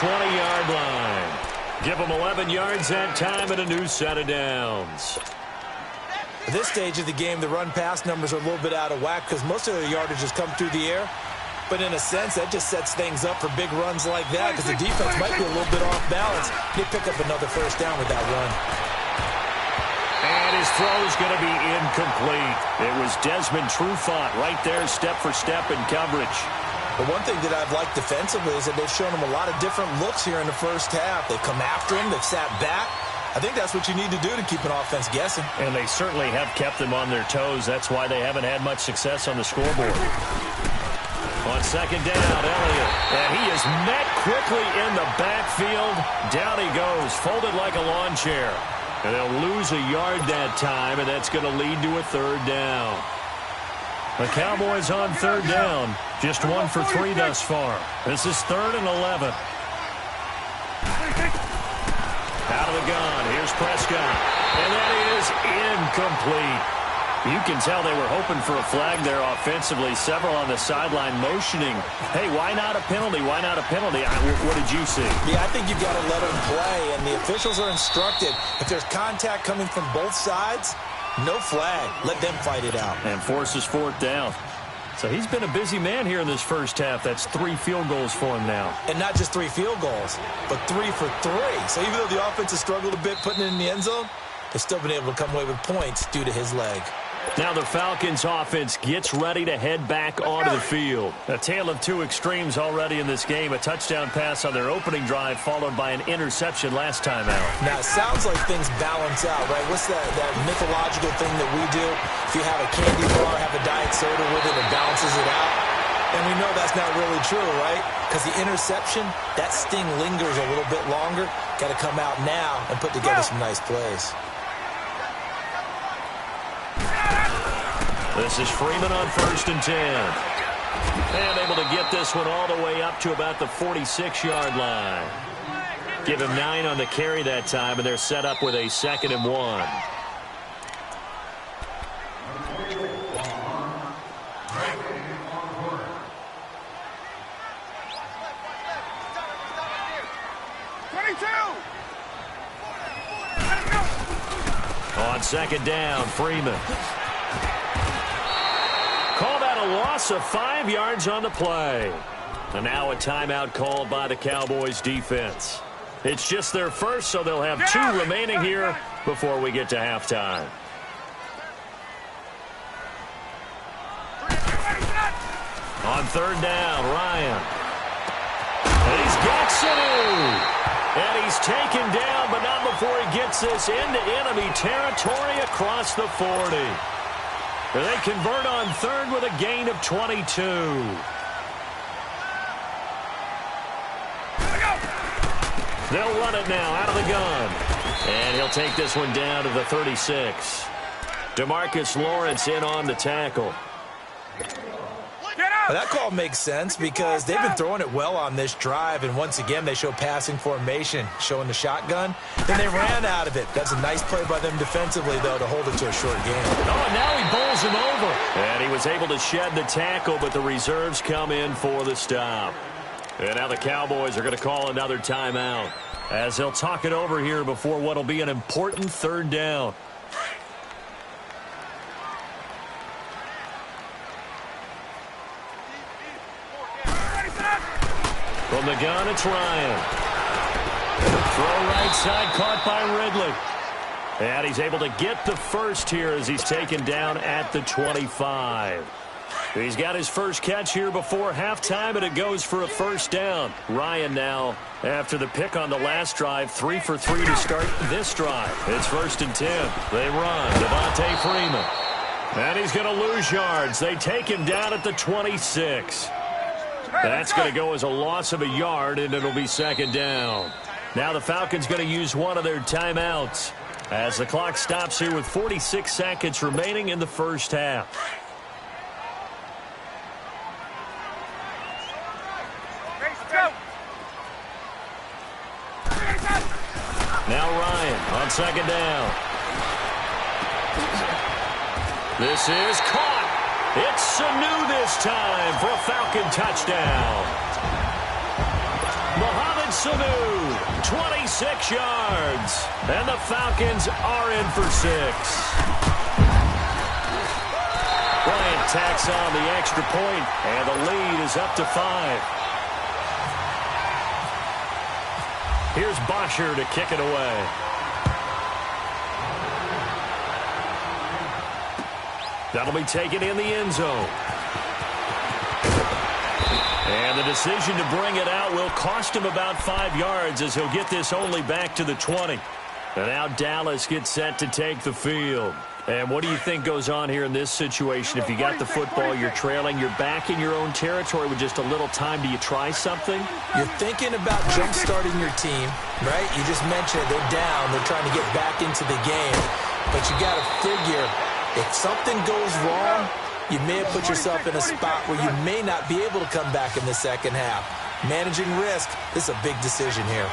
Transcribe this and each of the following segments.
20-yard line. Give them 11 yards that time and a new set of downs. At this stage of the game, the run-pass numbers are a little bit out of whack because most of their yardage has come through the air. But in a sense, that just sets things up for big runs like that because the defense might be a little bit off balance. They pick up another first down with that run. And his throw is going to be incomplete. It was Desmond Trufant right there, step for step in coverage. But one thing that I've liked defensively is that they've shown him a lot of different looks here in the first half. They've come after him. They've sat back. I think that's what you need to do to keep an offense guessing. And they certainly have kept them on their toes. That's why they haven't had much success on the scoreboard. On second down, Elliott. And he is met quickly in the backfield. Down he goes, folded like a lawn chair. And they'll lose a yard that time, and that's going to lead to a third down. The Cowboys on third down. Just 1 for 3 thus far. This is 3rd and 11. Out of the gun. Here's Prescott. And that is incomplete. You can tell they were hoping for a flag there offensively. Several on the sideline motioning. Hey, why not a penalty? Why not a penalty? What did you see? Yeah, I think you've got to let them play. And the officials are instructed, if there's contact coming from both sides, no flag. Let them fight it out. And forces 4th down. So he's been a busy man here in this first half. That's 3 field goals for him now. And not just 3 field goals, but 3 for 3. So even though the offense has struggled a bit putting it in the end zone, they've still been able to come away with points due to his leg. Now the Falcons offense gets ready to head back onto the field. A tale of 2 extremes already in this game. A touchdown pass on their opening drive followed by an interception last time out. Now it sounds like things balance out, right? What's that mythological thing that we do? If you have a candy bar, have a diet soda with it, it balances it out. And we know that's not really true, right? Because the interception, that sting lingers a little bit longer. Got to come out now and put together some nice plays. This is Freeman on 1st and 10. And able to get this one all the way up to about the 46-yard line. Give him 9 on the carry that time, and they're set up with a 2nd and 1. On second down, Freeman. Called out a loss of 5 yards on the play. And now a timeout called by the Cowboys defense. It's just their first, so they'll have 2 remaining here before we get to halftime. On third down, Ryan. And he's got Sanu. And he's taken down, but not before he gets this into enemy territory across the 40. And they convert on third with a gain of 22. They'll run it now out of the gun. And he'll take this one down to the 36. DeMarcus Lawrence in on the tackle. Well, that call makes sense because they've been throwing it well on this drive, and once again they show passing formation, showing the shotgun. Then they ran out of it. That's a nice play by them defensively, though, to hold it to a short game. Oh, and now he bowls him over. And he was able to shed the tackle, but the reserves come in for the stop. And now the Cowboys are going to call another timeout as they'll talk it over here before what will be an important 3rd down. From the gun, it's Ryan. Throw right side, caught by Ridley. And he's able to get the first here as he's taken down at the 25. He's got his first catch here before halftime, and it goes for a 1st down. Ryan now, after the pick on the last drive, 3 for 3 to start this drive. It's 1st and 10. They run. Devontae Freeman. And he's going to lose yards. They take him down at the 26. That's going to go as a loss of a yard, and it'll be 2nd down. Now the Falcons going to use one of their timeouts as the clock stops here with 46 seconds remaining in the first half. Now Ryan on 2nd down. This is caught. It's Sanu this time for a Falcon touchdown. Mohamed Sanu, 26 yards. And the Falcons are in for 6. Bryant tacks on the extra point, and the lead is up to 5. Here's Bosher to kick it away. That'll be taken in the end zone. And the decision to bring it out will cost him about 5 yards as he'll get this only back to the 20. And now Dallas gets set to take the field. And what do you think goes on here in this situation? If you got the football, you're trailing, you're back in your own territory with just a little time. Do you try something? You're thinking about jump-starting your team, right? You just mentioned they're down. They're trying to get back into the game. But you got to figure, if something goes wrong, you may have put yourself in a spot where you may not be able to come back in the second half. Managing risk, this is a big decision here.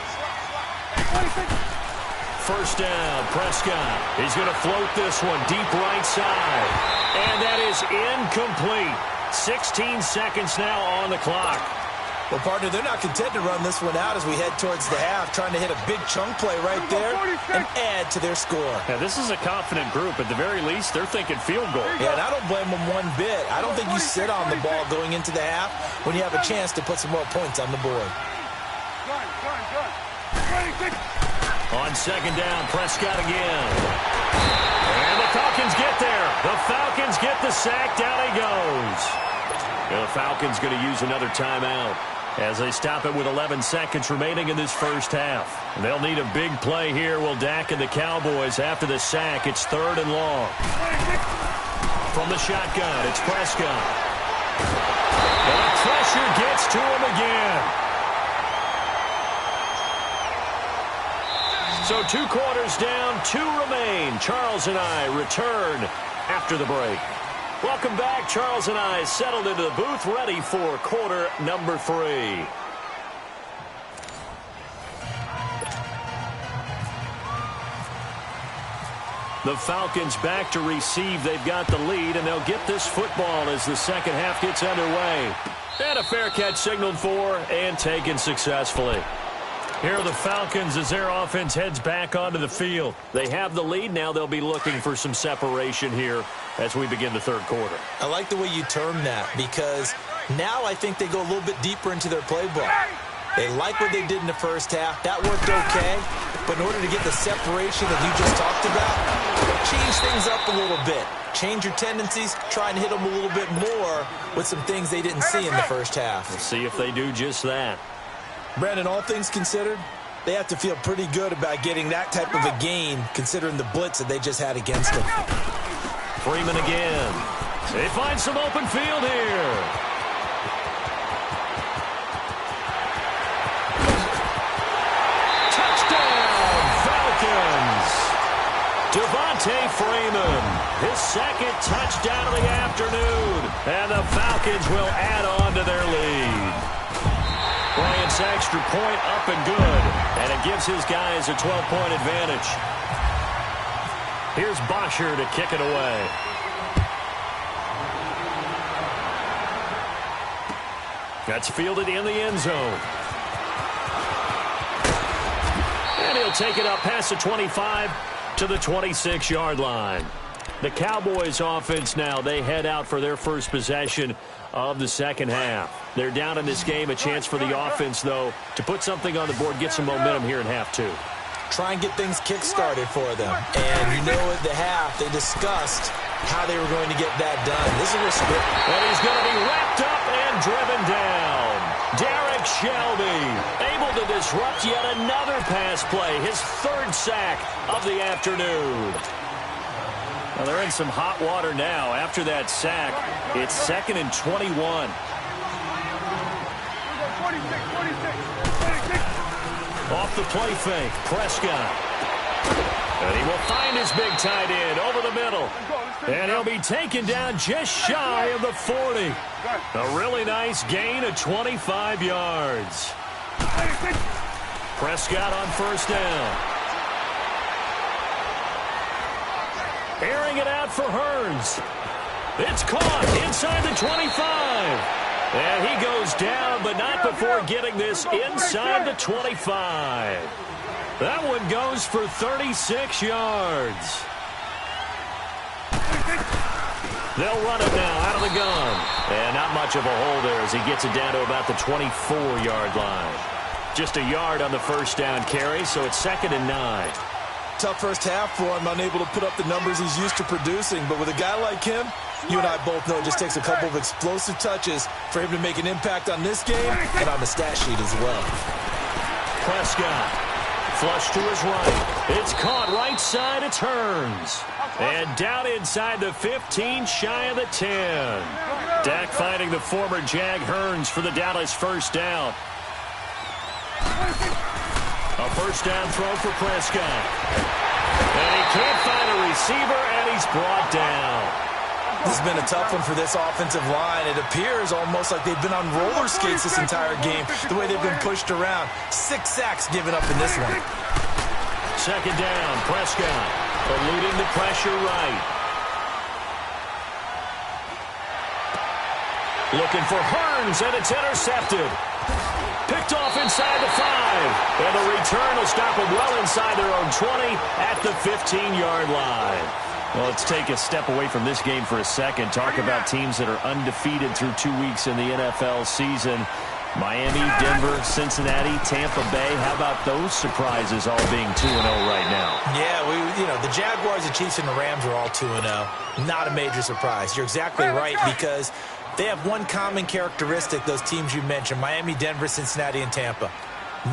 First down, Prescott. He's going to float this one deep right side. And that is incomplete. 16 seconds now on the clock. Well, partner, they're not content to run this one out as we head towards the half, trying to hit a big chunk play right there and add to their score. Yeah, this is a confident group. At the very least, they're thinking field goal. Yeah, and I don't blame them one bit. I don't think you sit on the ball going into the half when you have a chance to put some more points on the board. On second down, Prescott again. And the Falcons get there. The Falcons get the sack. Down he goes. And the Falcons going to use another timeout as they stop it with 11 seconds remaining in this first half. And they'll need a big play here. Will Dak and the Cowboys after the sack. It's 3rd and long. From the shotgun, it's Prescott. And the pressure gets to him again. So 2 quarters down, 2 remain. Charles and I return after the break. Welcome back. Charles and I settled into the booth, ready for quarter number 3. The Falcons back to receive. They've got the lead, and they'll get this football as the second half gets underway. And a fair catch signaled for and taken successfully. Here are the Falcons as their offense heads back onto the field. They have the lead. Now they'll be looking for some separation here as we begin the third quarter. I like the way you term that because now I think they go a little bit deeper into their playbook. They like what they did in the first half. That worked okay. But in order to get the separation that you just talked about, change things up a little bit. Change your tendencies. Try and hit them a little bit more with some things they didn't see in the first half. We'll see if they do just that. Brandon, all things considered, they have to feel pretty good about getting that type of a gain considering the blitz that they just had against them. Freeman again. They find some open field here. Touchdown, Falcons. Devontae Freeman, his second touchdown of the afternoon. And the Falcons will add on to their lead. Bryant's extra point up and good, and it gives his guys a 12-point advantage. Here's Bosher to kick it away. That's fielded in the end zone. And he'll take it up past the 25 to the 26-yard line. The Cowboys offense now, they head out for their first possession of the second half. They're down in this game. A chance for the offense, though, to put something on the board, get some momentum here in half 2. Try and get things kick-started for them. And you know at the half, they discussed how they were going to get that done. This is a script. And he's going to be wrapped up and driven down. Derek Shelby able to disrupt yet another pass play. His 3rd sack of the afternoon. Well, they're in some hot water now. After that sack, it's 2nd and 21. Off the play fake, Prescott. And he will find his big tight end over the middle. And he'll be taken down just shy of the 40. A really nice gain of 25 yards. Prescott on first down. Airing it out for Hearns. It's caught inside the 25. And he goes down, but not before getting this inside the 25. That one goes for 36 yards. They'll run it now out of the gun. And not much of a hole there as he gets it down to about the 24-yard line. Just a yard on the first down carry, so it's 2nd and 9. Tough first half for him, unable to put up the numbers he's used to producing. But with a guy like him, you and I both know it just takes a couple of explosive touches for him to make an impact on this game and on the stat sheet as well. Prescott, flush to his right. It's caught right side. It turns. And down inside the 15, shy of the 10. Dak finding the former Jag Hearns for the Dallas first down. A first down throw for Prescott. And he can't find a receiver, and he's brought down. This has been a tough one for this offensive line. It appears almost like they've been on roller skates this entire game, the way they've been pushed around. 6 sacks given up in this one. Second down, Prescott eluding the pressure right. Looking for Hearns, and it's intercepted. Picked off inside the 5. And the return will stop them well inside their own 20 at the 15-yard line. Well, let's take a step away from this game for a second. Talk about teams that are undefeated through 2 weeks in the NFL season. Miami, Denver, Cincinnati, Tampa Bay. How about those surprises all being 2-0 right now? Yeah, the Jaguars, the Chiefs, and the Rams are all 2-0. Not a major surprise. You're exactly right, because they have one common characteristic, those teams you mentioned, Miami, Denver, Cincinnati, and Tampa.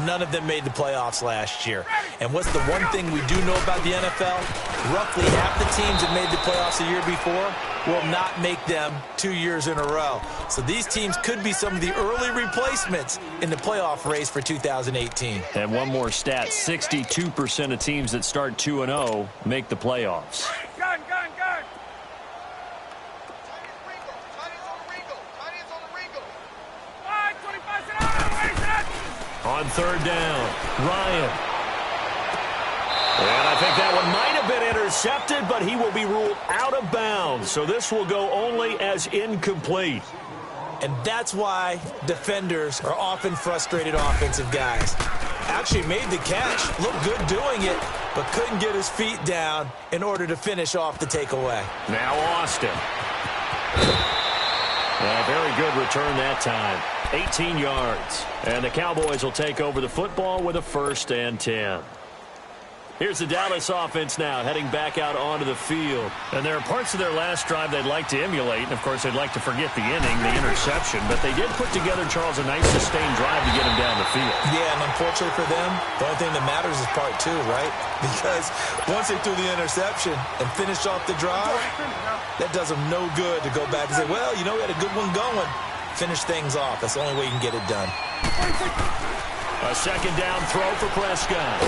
None of them made the playoffs last year. And what's the one thing we do know about the NFL? Roughly half the teams that made the playoffs the year before will not make them 2 years in a row. So these teams could be some of the early replacements in the playoff race for 2018. And one more stat, 62% of teams that start 2-0 make the playoffs. Gun. On third down, Ryan. And I think that one might have been intercepted, but he will be ruled out of bounds. So this will go only as incomplete. And that's why defenders are often frustrated offensive guys. Actually made the catch, looked good doing it, but couldn't get his feet down in order to finish off the takeaway. Now Austin. A very good return that time. 18 yards. And the Cowboys will take over the football with a 1st and 10. Here's the Dallas offense now, heading back out onto the field. And there are parts of their last drive they'd like to emulate. And, of course, they'd like to forget the inning, the interception. But they did put together, Charles, a nice sustained drive to get him down the field. Yeah, and unfortunately for them, the only thing that matters is part 2, right? Because once they threw the interception and finished off the drive, that does them no good to go back and say, well, we had a good one going. Finish things off. That's the only way you can get it done. A second down throw for Prescott.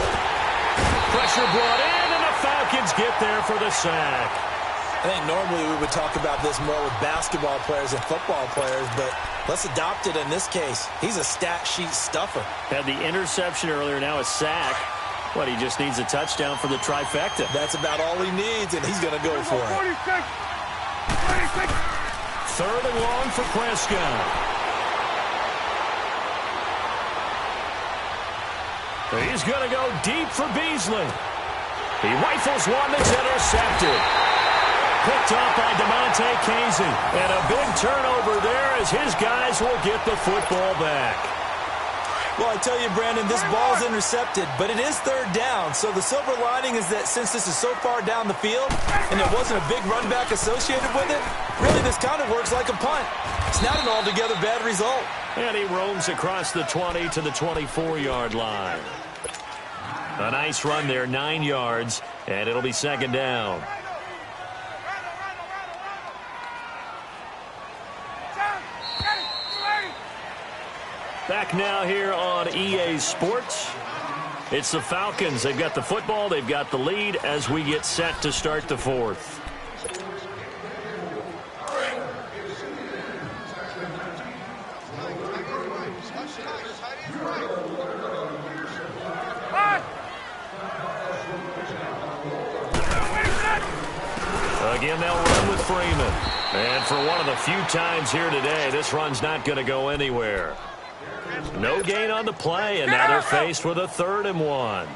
Pressure brought in, and the Falcons get there for the sack. I think normally we would talk about this more with basketball players and football players, but let's adopt it in this case. He's a stat sheet stuffer. Had the interception earlier, now a sack. He just needs a touchdown for the trifecta. That's about all he needs, and he's going to go for it. 3rd and long for Prescott. He's going to go deep for Beasley. He rifles one that's intercepted. Picked up by DeMonte Casey. And a big turnover there as his guys will get the football back. Well, I tell you, Brandon, this ball's intercepted, but it is 3rd down. So the silver lining is that since this is so far down the field and there wasn't a big run back associated with it, really this kind of works like a punt. It's not an altogether bad result. And he roams across the 20 to the 24-yard line. A nice run there, 9 yards, and it'll be 2nd down. Back now here on EA Sports. It's the Falcons. They've got the football. They've got the lead as we get set to start the 4th. Again, they'll run with Freeman. And for one of the few times here today, this run's not going to go anywhere. No gain on the play, and now they're faced with a 3rd and 1.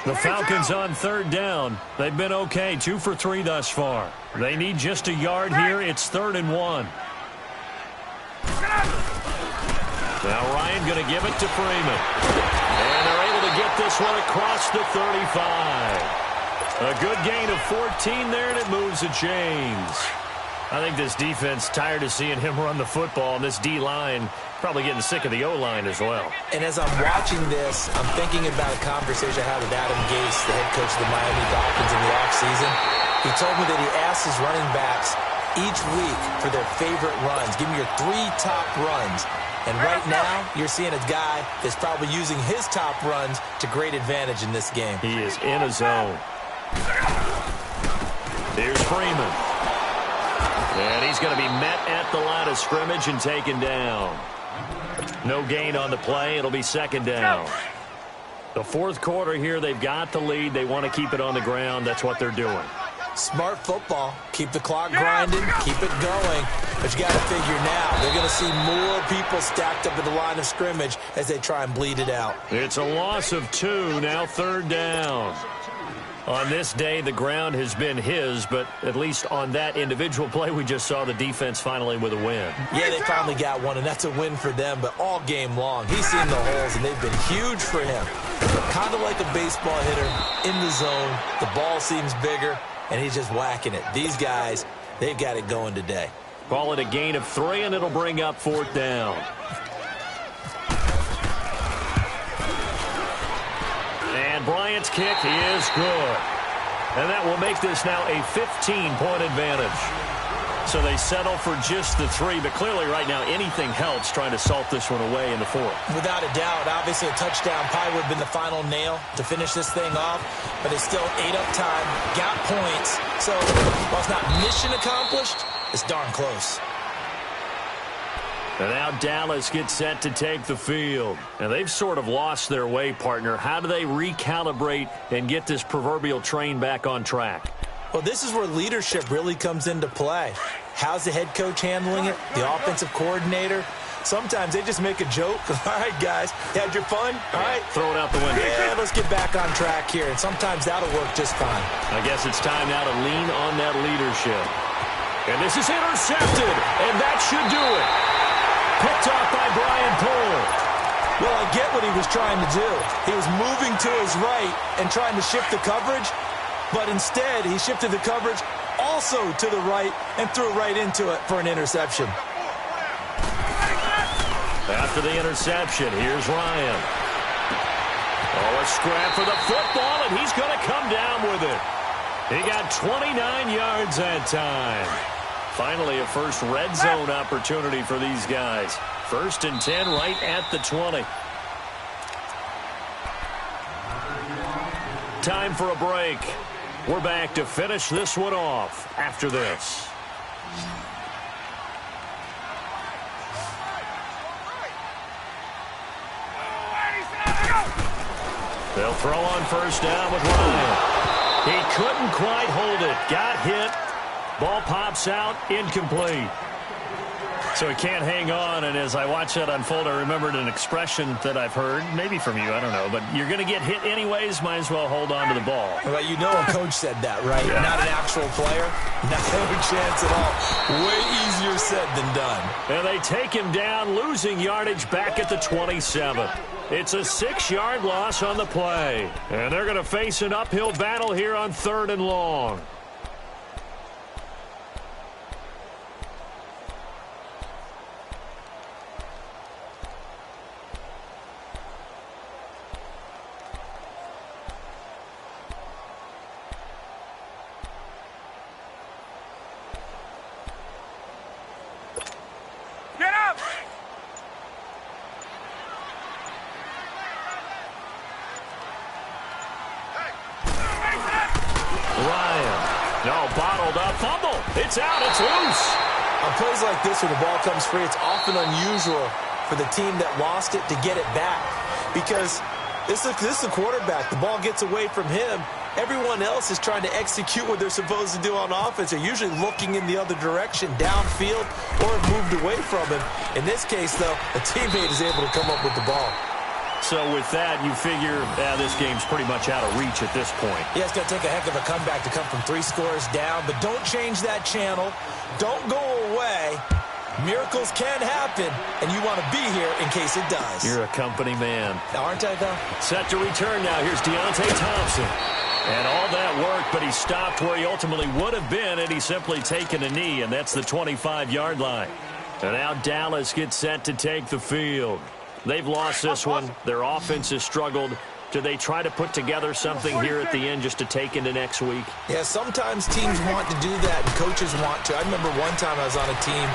The Falcons on 3rd down. They've been okay, 2 for 3 thus far. They need just a yard here. It's 3rd and 1. Now Ryan going to give it to Freeman. And they're able to get this one across the 35. A good gain of 14 there, and it moves the chains. I think this defense tired of seeing him run the football, and this D-line probably getting sick of the O-line as well. And as I'm watching this, I'm thinking about a conversation I had with Adam Gase, the head coach of the Miami Dolphins in the offseason. He told me that he asked his running backs each week for their favorite runs. Give me your 3 top runs. And right now, you're seeing a guy that's probably using his top runs to great advantage in this game. He is in a zone. Here's Freeman. And he's going to be met at the line of scrimmage and taken down. No gain on the play. It'll be 2nd down. The 4th quarter here, they've got the lead. They want to keep it on the ground. That's what they're doing. Smart football. Keep the clock grinding. Keep it going. But you got to figure now, they're going to see more people stacked up at the line of scrimmage as they try and bleed it out. It's a loss of 2. Now 3rd down. On this day, the ground has been his, but at least on that individual play, we just saw the defense finally with a win. Yeah, they finally got one, and that's a win for them, but all game long, he's seen the holes, and they've been huge for him. Kind of like a baseball hitter in the zone. The ball seems bigger, and he's just whacking it. These guys, they've got it going today. Call it a gain of 3, and it'll bring up 4th down. And Bryant's kick is good. And that will make this now a 15-point advantage. So they settle for just the 3, but clearly right now anything helps trying to salt this one away in the 4th. Without a doubt, obviously a touchdown probably would have been the final nail to finish this thing off, but it's still ate up time, got points. So while it's not mission accomplished, it's darn close. And now Dallas gets set to take the field. And they've sort of lost their way, partner. How do they recalibrate and get this proverbial train back on track? Well, this is where leadership really comes into play. How's the head coach handling it? The offensive coordinator? Sometimes they just make a joke. All right, guys, you had your fun? All right. Throw it out the window. Yeah, let's get back on track here. And sometimes that'll work just fine. I guess it's time now to lean on that leadership. And this is intercepted, and that should do it. Picked off by Brian Poole. Well, I get what he was trying to do. He was moving to his right and trying to shift the coverage, but instead he shifted the coverage also to the right and threw right into it for an interception. After the interception, here's Ryan. Oh, a scrap for the football, and he's going to come down with it. He got 29 yards that time. Finally, a first red zone opportunity for these guys. 1st and 10 right at the 20. Time for a break. We're back to finish this one off after this. They'll throw on 1st down with Ryan. He couldn't quite hold it. Got hit. Ball pops out, incomplete. So he can't hang on, and as I watch that unfold, I remembered an expression that I've heard, maybe from you, I don't know, but you're going to get hit anyways, might as well hold on to the ball. Well, you know a coach said that, right? Yeah. Not an actual player. Not a chance at all. Way easier said than done. And they take him down, losing yardage back at the 27. It's a 6-yard loss on the play. And they're going to face an uphill battle here on 3rd and long. It's out. It's loose. On plays like this where the ball comes free, it's often unusual for the team that lost it to get it back. Because this is a quarterback. The ball gets away from him, Everyone else is trying to execute what they're supposed to do on offense. They're usually looking in the other direction, downfield, or have moved away from him. In this case, though, a teammate is able to come up with the ball. So with that, you figure this game's pretty much out of reach at this point. Yeah, it's going to take a heck of a comeback to come from 3 scores down, but don't change that channel. Don't go away. Miracles can happen, and you want to be here in case it does. You're a company man. Aren't I, though? Set to return now. Here's Deontay Thompson. And all that work, but he stopped where he ultimately would have been, and he's simply taken a knee, and that's the 25-yard line. And now Dallas gets set to take the field. They've lost this one. Their offense has struggled. Do they try to put together something here at the end just to take into next week? Yeah, sometimes teams want to do that, and coaches want to. I remember one time I was on a team,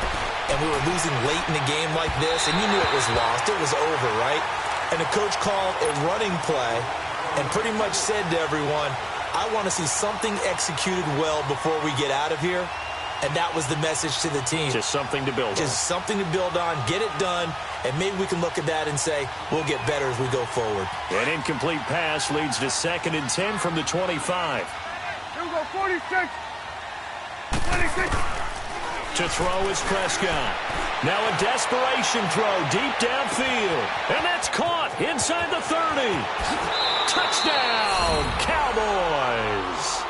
and we were losing late in the game like this, and you knew it was lost. It was over, right? And the coach called a running play and pretty much said to everyone, I want to see something executed well before we get out of here. And that was the message to the team. Just something to build on. Just something to build on, get it done, and maybe we can look at that and say, we'll get better as we go forward. An incomplete pass leads to 2nd and 10 from the 25. Here we go, 46. 26. To throw is Prescott. Now a desperation throw deep downfield. And that's caught inside the 30. Touchdown, Cowboys.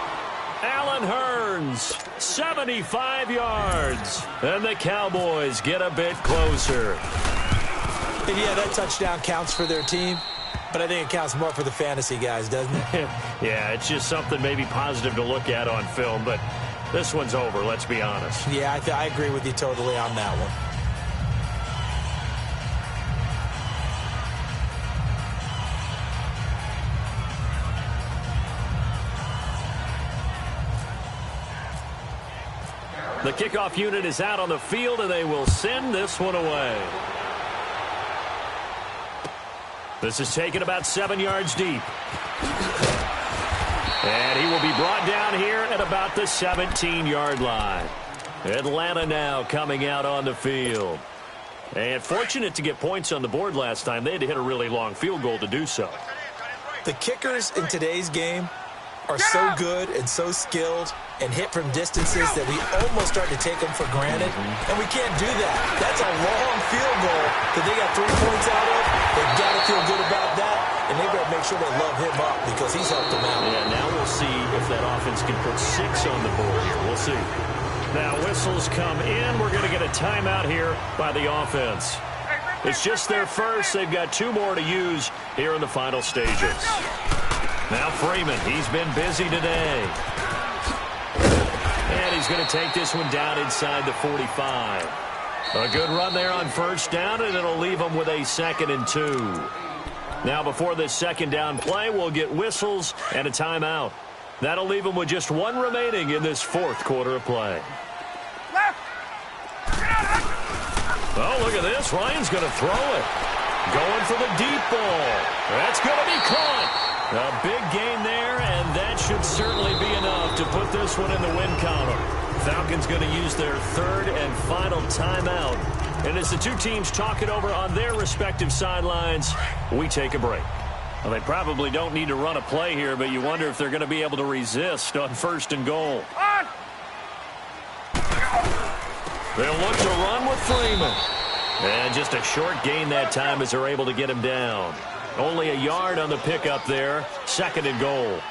Allen Hurns, 75 yards. And the Cowboys get a bit closer. And yeah, that touchdown counts for their team, but I think it counts more for the fantasy guys, doesn't it? Yeah, it's just something maybe positive to look at on film, but this one's over, let's be honest. Yeah, I agree with you totally on that one. The kickoff unit is out on the field, and they will send this one away. This is taken about 7 yards deep. And he will be brought down here at about the 17-yard line. Atlanta now coming out on the field. And fortunate to get points on the board last time. They had to hit a really long field goal to do so. The kickers in today's game are so good and so skilled and hit from distances that we almost start to take them for granted. And we can't do that. That's a long field goal that they got 3 points out of. They've got to feel good about that, and they better make sure they love him up because he's helped them out. Yeah, now we'll see if that offense can put 6 on the board. We'll see. Now whistles come in. We're going to get a timeout here by the offense. It's just their first. They've got 2 more to use here in the final stages. Now Freeman, he's been busy today. And he's going to take this one down inside the 45. A good run there on first down, and it'll leave him with a 2nd and 2. Now before this 2nd down play, we'll get whistles and a timeout. That'll leave him with just 1 remaining in this 4th quarter of play. Oh, look at this. Ryan's going to throw it. Going for the deep ball. That's going to be caught. A big gain there, and that should certainly be enough to put this one in the win column. Falcons going to use their 3rd and final timeout. And as the 2 teams talk it over on their respective sidelines, we take a break. Well, they probably don't need to run a play here, but you wonder if they're going to be able to resist on 1st and goal. They'll look to run with Freeman. And just a short gain that time as they're able to get him down. Only a yard on the pickup there. 2nd and goal.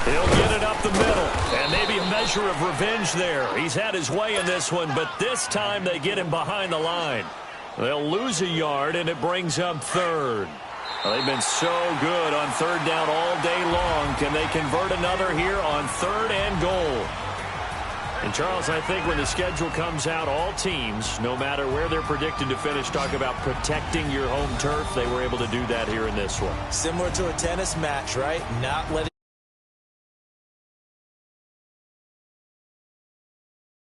He'll get it up the middle. And maybe a measure of revenge there. He's had his way in this one, but this time they get him behind the line. They'll lose a yard, and it brings up 3rd. Well, they've been so good on 3rd down all day long. Can they convert another here on 3rd and goal? And, Charles, I think when the schedule comes out, all teams, no matter where they're predicted to finish, talk about protecting your home turf. They were able to do that here in this one. Similar to a tennis match, right? Not letting